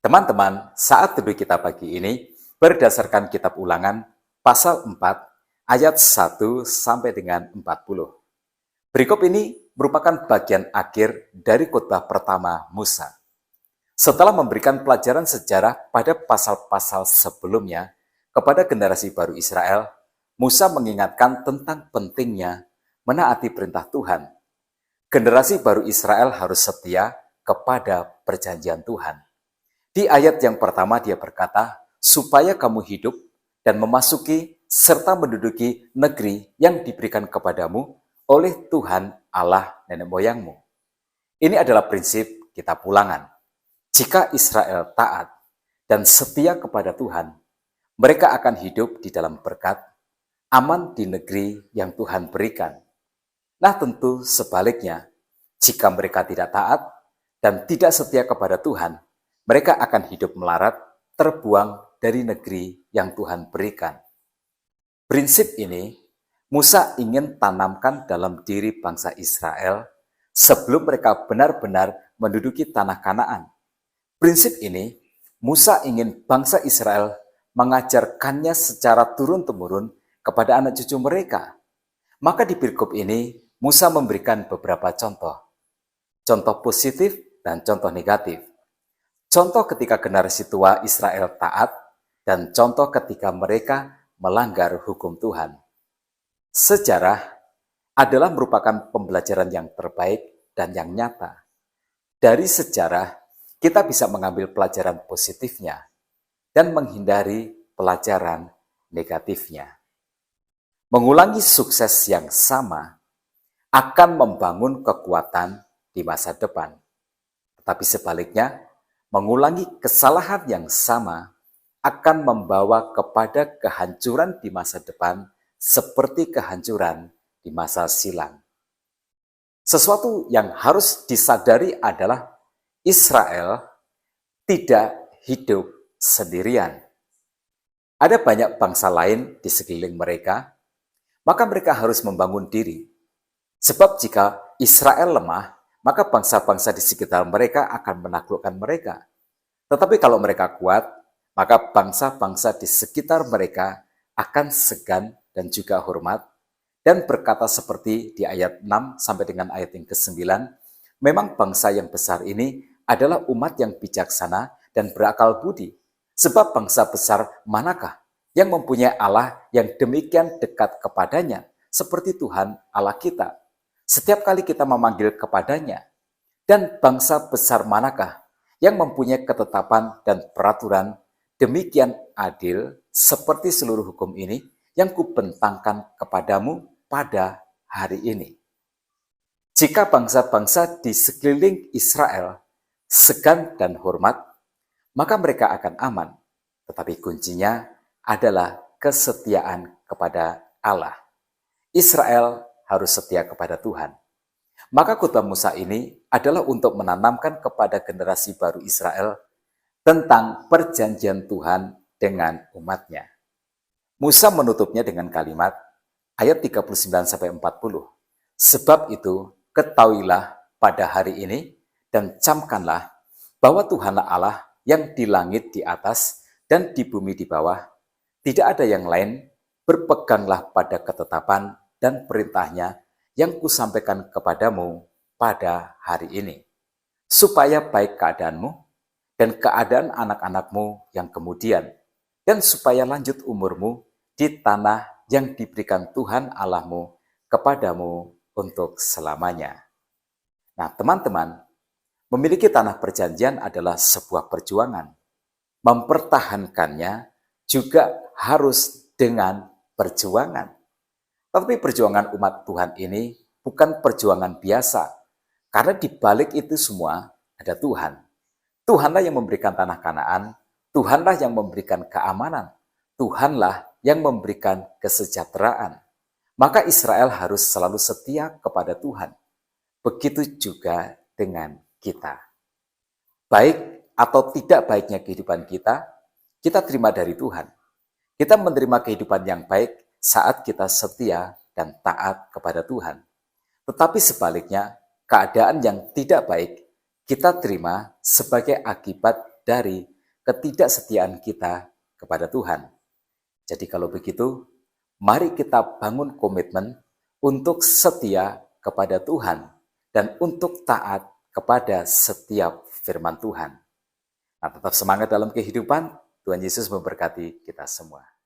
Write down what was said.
Teman-teman, saat teduh kita pagi ini berdasarkan kitab Ulangan pasal 4 ayat 1 sampai dengan 40. Berikut ini merupakan bagian akhir dari khotbah pertama Musa. Setelah memberikan pelajaran sejarah pada pasal-pasal sebelumnya kepada generasi baru Israel, Musa mengingatkan tentang pentingnya menaati perintah Tuhan. Generasi baru Israel harus setia kepada perjanjian Tuhan. Di ayat yang pertama dia berkata, supaya kamu hidup dan memasuki serta menduduki negeri yang diberikan kepadamu oleh Tuhan Allah nenek moyangmu. Ini adalah prinsip kitab Ulangan. Jika Israel taat dan setia kepada Tuhan, mereka akan hidup di dalam berkat, aman di negeri yang Tuhan berikan. Nah tentu sebaliknya, jika mereka tidak taat dan tidak setia kepada Tuhan, mereka akan hidup melarat, terbuang dari negeri yang Tuhan berikan. Prinsip ini Musa ingin tanamkan dalam diri bangsa Israel sebelum mereka benar-benar menduduki tanah Kanaan. Prinsip ini Musa ingin bangsa Israel mengajarkannya secara turun-temurun kepada anak cucu mereka. Maka di perikop ini Musa memberikan beberapa contoh. Contoh positif dan contoh negatif. Contoh ketika generasi tua Israel taat, dan contoh ketika mereka melanggar hukum Tuhan. Sejarah adalah merupakan pembelajaran yang terbaik dan yang nyata. Dari sejarah, kita bisa mengambil pelajaran positifnya dan menghindari pelajaran negatifnya. Mengulangi sukses yang sama akan membangun kekuatan di masa depan. Tetapi sebaliknya, mengulangi kesalahan yang sama akan membawa kepada kehancuran di masa depan seperti kehancuran di masa silam. Sesuatu yang harus disadari adalah Israel tidak hidup sendirian. Ada banyak bangsa lain di sekeliling mereka, maka mereka harus membangun diri. Sebab jika Israel lemah, maka bangsa-bangsa di sekitar mereka akan menaklukkan mereka. Tetapi kalau mereka kuat, maka bangsa-bangsa di sekitar mereka akan segan dan juga hormat, dan berkata seperti di ayat 6 sampai dengan ayat yang ke-9, memang bangsa yang besar ini adalah umat yang bijaksana dan berakal budi. Sebab bangsa besar manakah yang mempunyai Allah yang demikian dekat kepadanya, seperti Tuhan Allah kita. Setiap kali kita memanggil kepadanya, dan bangsa besar manakah yang mempunyai ketetapan dan peraturan demikian adil seperti seluruh hukum ini yang kubentangkan kepadamu pada hari ini. Jika bangsa-bangsa di sekeliling Israel segan dan hormat, maka mereka akan aman. Tetapi kuncinya adalah kesetiaan kepada Allah. Israel harus setia kepada Tuhan. Maka khotbah Musa ini adalah untuk menanamkan kepada generasi baru Israel tentang perjanjian Tuhan dengan umatnya. Musa menutupnya dengan kalimat ayat 39-40. Sebab itu ketahuilah pada hari ini dan camkanlah bahwa Tuhanlah Allah yang di langit di atas dan di bumi di bawah. Tidak ada yang lain, berpeganglah pada ketetapan dan perintahnya yang kusampaikan kepadamu pada hari ini, supaya baik keadaanmu dan keadaan anak-anakmu yang kemudian, dan supaya lanjut umurmu di tanah yang diberikan Tuhan Allahmu kepadamu untuk selamanya. Nah teman-teman, memiliki tanah perjanjian adalah sebuah perjuangan. Mempertahankannya juga harus dengan perjuangan. Tapi perjuangan umat Tuhan ini bukan perjuangan biasa, karena di balik itu semua ada Tuhan. Tuhanlah yang memberikan tanah Kanaan, Tuhanlah yang memberikan keamanan, Tuhanlah yang memberikan kesejahteraan. Maka Israel harus selalu setia kepada Tuhan. Begitu juga dengan kita. Baik atau tidak baiknya kehidupan kita terima dari Tuhan. Kita menerima kehidupan yang baik saat kita setia dan taat kepada Tuhan. Tetapi sebaliknya, keadaan yang tidak baik kita terima sebagai akibat dari ketidaksetiaan kita kepada Tuhan. Jadi kalau begitu, mari kita bangun komitmen untuk setia kepada Tuhan dan untuk taat kepada setiap firman Tuhan. Nah, tetap semangat dalam kehidupan. Tuhan Yesus memberkati kita semua.